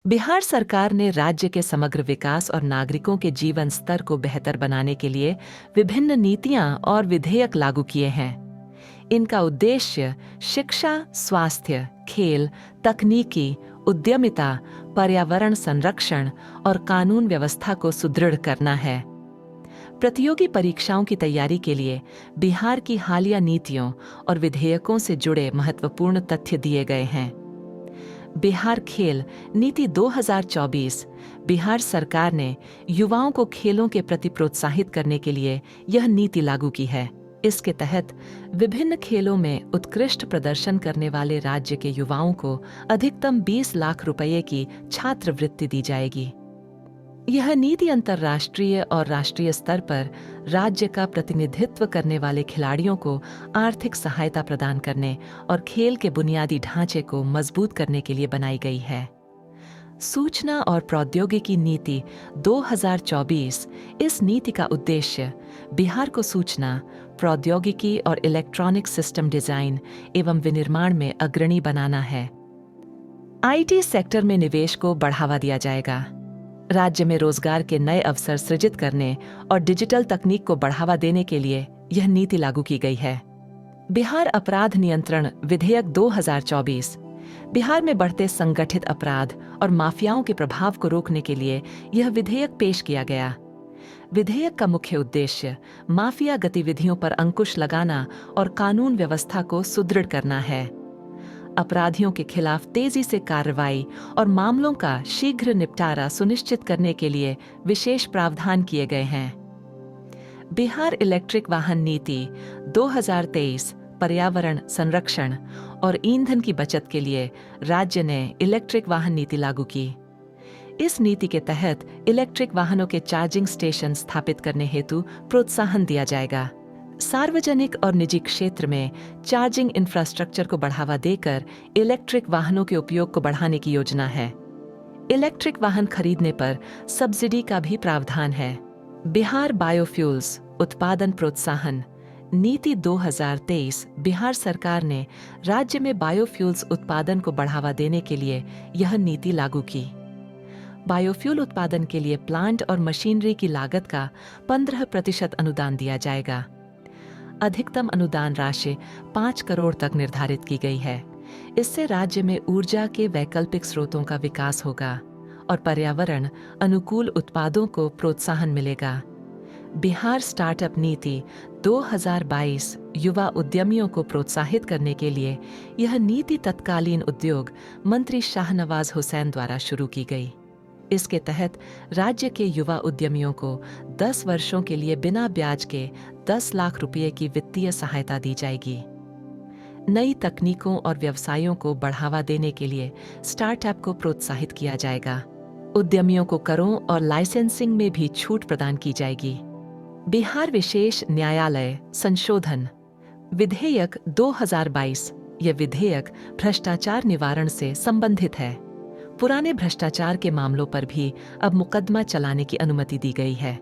बिहार सरकार ने राज्य के समग्र विकास और नागरिकों के जीवन स्तर को बेहतर बनाने के लिए विभिन्न नीतियां और विधेयक लागू किए हैं। इनका उद्देश्य शिक्षा, स्वास्थ्य, खेल, तकनीकी, उद्यमिता, पर्यावरण संरक्षण और कानून व्यवस्था को सुदृढ़ करना है। प्रतियोगी परीक्षाओं की तैयारी के लिए बिहार की हालिया नीतियों और विधेयकों से जुड़े महत्वपूर्ण तथ्य दिए गए हैं। बिहार खेल नीति 2024। बिहार सरकार ने युवाओं को खेलों के प्रति प्रोत्साहित करने के लिए यह नीति लागू की है। इसके तहत विभिन्न खेलों में उत्कृष्ट प्रदर्शन करने वाले राज्य के युवाओं को अधिकतम 20 लाख रुपए की छात्रवृत्ति दी जाएगी। यह नीति अंतर्राष्ट्रीय और राष्ट्रीय स्तर पर राज्य का प्रतिनिधित्व करने वाले खिलाड़ियों को आर्थिक सहायता प्रदान करने और खेल के बुनियादी ढांचे को मजबूत करने के लिए बनाई गई है। सूचना और प्रौद्योगिकी नीति 2024। इस नीति का उद्देश्य बिहार को सूचना, प्रौद्योगिकी और इलेक्ट्रॉनिक सिस्टम डिजाइन एवं विनिर्माण में अग्रणी बनाना है। आईटी सेक्टर में निवेश को बढ़ावा दिया जाएगा। राज्य में रोजगार के नए अवसर सृजित करने और डिजिटल तकनीक को बढ़ावा देने के लिए यह नीति लागू की गई है। बिहार अपराध नियंत्रण विधेयक 2024। बिहार में बढ़ते संगठित अपराध और माफियाओं के प्रभाव को रोकने के लिए यह विधेयक पेश किया गया। विधेयक का मुख्य उद्देश्य माफिया गतिविधियों पर अंकुश लगाना और कानून व्यवस्था को सुदृढ़ करना है। अपराधियों के खिलाफ तेजी से कार्रवाई और मामलों का शीघ्र निपटारा सुनिश्चित करने के लिए विशेष प्रावधान किए गए हैं। बिहार इलेक्ट्रिक वाहन नीति 2023। पर्यावरण संरक्षण और ईंधन की बचत के लिए राज्य ने इलेक्ट्रिक वाहन नीति लागू की। इस नीति के तहत इलेक्ट्रिक वाहनों के चार्जिंग स्टेशन स्थापित करने हेतु प्रोत्साहन दिया जाएगा। सार्वजनिक और निजी क्षेत्र में चार्जिंग इंफ्रास्ट्रक्चर को बढ़ावा देकर इलेक्ट्रिक वाहनों के उपयोग को बढ़ाने की योजना है। इलेक्ट्रिक वाहन खरीदने पर सब्सिडी का भी प्रावधान है। बिहार बायोफ्यूल्स उत्पादन प्रोत्साहन नीति 2023। बिहार सरकार ने राज्य में बायोफ्यूल्स उत्पादन को बढ़ावा देने के लिए यह नीति लागू की। बायोफ्यूल उत्पादन के लिए प्लांट और मशीनरी की लागत का 15% अनुदान दिया जाएगा। अधिकतम अनुदान राशि 5 करोड़ तक निर्धारित की गई है। इससे राज्य में ऊर्जा के वैकल्पिक स्रोतों का विकास होगा और पर्यावरण अनुकूल उत्पादों को प्रोत्साहन मिलेगा। बिहार स्टार्टअप नीति 2022। युवा उद्यमियों को प्रोत्साहित करने के लिए यह नीति तत्कालीन उद्योग मंत्री शाहनवाज हुसैन द्वारा शुरू की गई। इसके तहत राज्य के युवा उद्यमियों को 10 वर्षों के लिए बिना ब्याज के 10 लाख रुपए की वित्तीय सहायता दी जाएगी। नई तकनीकों और व्यवसायों को बढ़ावा देने के लिए स्टार्टअप को प्रोत्साहित किया जाएगा। उद्यमियों को करों और लाइसेंसिंग में भी छूट प्रदान की जाएगी। बिहार विशेष न्यायालय संशोधन विधेयक 2022। यह विधेयक भ्रष्टाचार निवारण से संबंधित है। पुराने भ्रष्टाचार के मामलों पर भी अब मुकदमा चलाने की अनुमति दी गई है।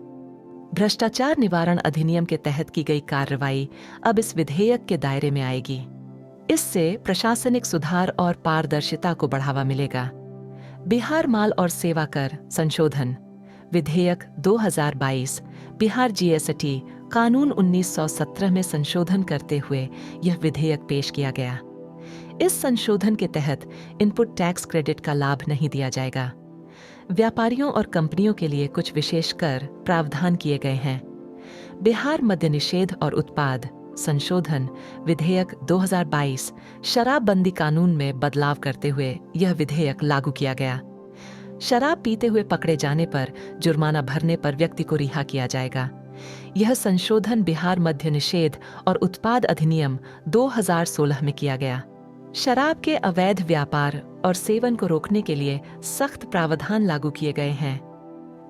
भ्रष्टाचार निवारण अधिनियम के तहत की गई कार्रवाई अब इस विधेयक के दायरे में आएगी। इससे प्रशासनिक सुधार और पारदर्शिता को बढ़ावा मिलेगा। बिहार माल और सेवा कर संशोधन विधेयक 2022। बिहार जीएसटी कानून 1917 में संशोधन करते हुए यह विधेयक पेश किया गया। इस संशोधन के तहत इनपुट टैक्स क्रेडिट का लाभ नहीं दिया जाएगा। व्यापारियों और कंपनियों के लिए कुछ विशेष कर प्रावधान किए गए हैं। बिहार मद्य निषेध और उत्पाद संशोधन विधेयक 2022। शराबबंदी कानून में बदलाव करते हुए यह विधेयक लागू किया गया। शराब पीते हुए पकड़े जाने पर जुर्माना भरने पर व्यक्ति को रिहा किया जाएगा। यह संशोधन बिहार मद्य निषेध और उत्पाद अधिनियम 2016 में किया गया। शराब के अवैध व्यापार और सेवन को रोकने के लिए सख्त प्रावधान लागू किए गए हैं।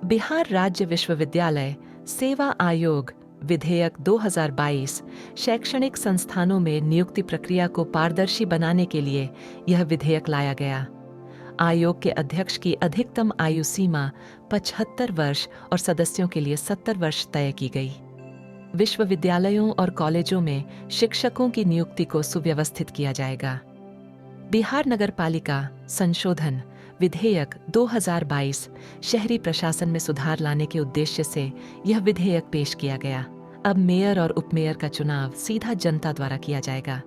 बिहार राज्य विश्वविद्यालय सेवा आयोग विधेयक 2022। शैक्षणिक संस्थानों में नियुक्ति प्रक्रिया को पारदर्शी बनाने के लिए यह विधेयक लाया गया। आयोग के अध्यक्ष की अधिकतम आयु सीमा 75 वर्ष और सदस्यों के लिए 70 वर्ष तय की गई। विश्वविद्यालयों और कॉलेजों में शिक्षकों की नियुक्ति को सुव्यवस्थित किया जाएगा। बिहार नगर पालिका संशोधन विधेयक 2022 शहरी प्रशासन में सुधार लाने के उद्देश्य से यह विधेयक पेश किया गया। अब मेयर और उपमेयर का चुनाव सीधा जनता द्वारा किया जाएगा।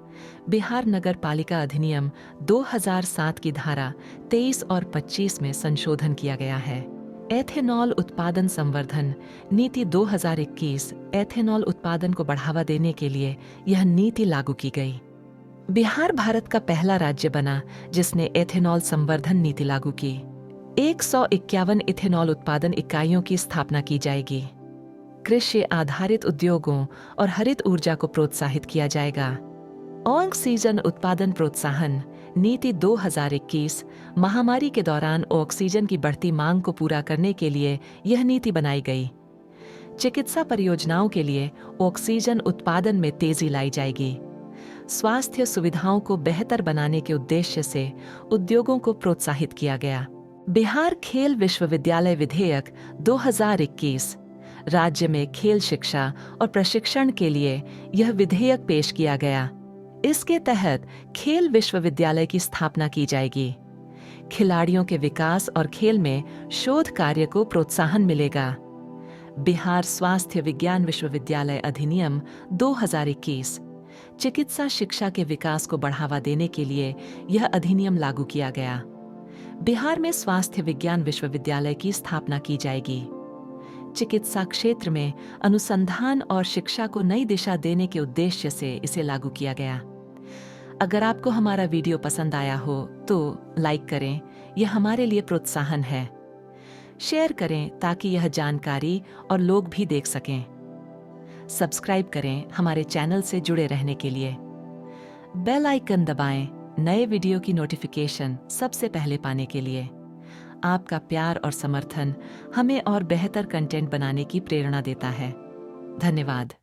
बिहार नगर पालिका अधिनियम 2007 की धारा 23 और 25 में संशोधन किया गया है। एथेनॉल उत्पादन संवर्धन नीति 2021 एथेनॉल उत्पादन को बढ़ावा देने के लिए यह नीति लागू की गई। बिहार भारत का पहला राज्य बना जिसने एथेनॉल संवर्धन नीति लागू की। 151 इथेनॉल उत्पादन इकाइयों की स्थापना की जाएगी। कृषि आधारित उद्योगों और हरित ऊर्जा को प्रोत्साहित किया जाएगा। ऑक्सीजन उत्पादन प्रोत्साहन नीति 2021 महामारी के दौरान ऑक्सीजन की बढ़ती मांग को पूरा करने के लिए यह नीति बनाई गई। चिकित्सा परियोजनाओं के लिए ऑक्सीजन उत्पादन में तेजी लाई जाएगी। स्वास्थ्य सुविधाओं को बेहतर बनाने के उद्देश्य से उद्योगों को प्रोत्साहित किया गया। बिहार खेल विश्वविद्यालय विधेयक 2021 राज्य में खेल शिक्षा और प्रशिक्षण के लिए यह विधेयक पेश किया गया। इसके तहत खेल विश्वविद्यालय की स्थापना की जाएगी। खिलाड़ियों के विकास और खेल में शोध कार्य को प्रोत्साहन मिलेगा। बिहार स्वास्थ्य विज्ञान विश्वविद्यालय अधिनियम 2021 चिकित्सा शिक्षा के विकास को बढ़ावा देने के लिए यह अधिनियम लागू किया गया। बिहार में स्वास्थ्य विज्ञान विश्वविद्यालय की स्थापना की जाएगी। चिकित्सा क्षेत्र में अनुसंधान और शिक्षा को नई दिशा देने के उद्देश्य से इसे लागू किया गया। अगर आपको हमारा वीडियो पसंद आया हो तो लाइक करें, यह हमारे लिए प्रोत्साहन है। शेयर करें ताकि यह जानकारी और लोग भी देख सकें। सब्सक्राइब करें हमारे चैनल से जुड़े रहने के लिए। बेल आइकन दबाएं नए वीडियो की नोटिफिकेशन सबसे पहले पाने के लिए। आपका प्यार और समर्थन हमें और बेहतर कंटेंट बनाने की प्रेरणा देता है। धन्यवाद।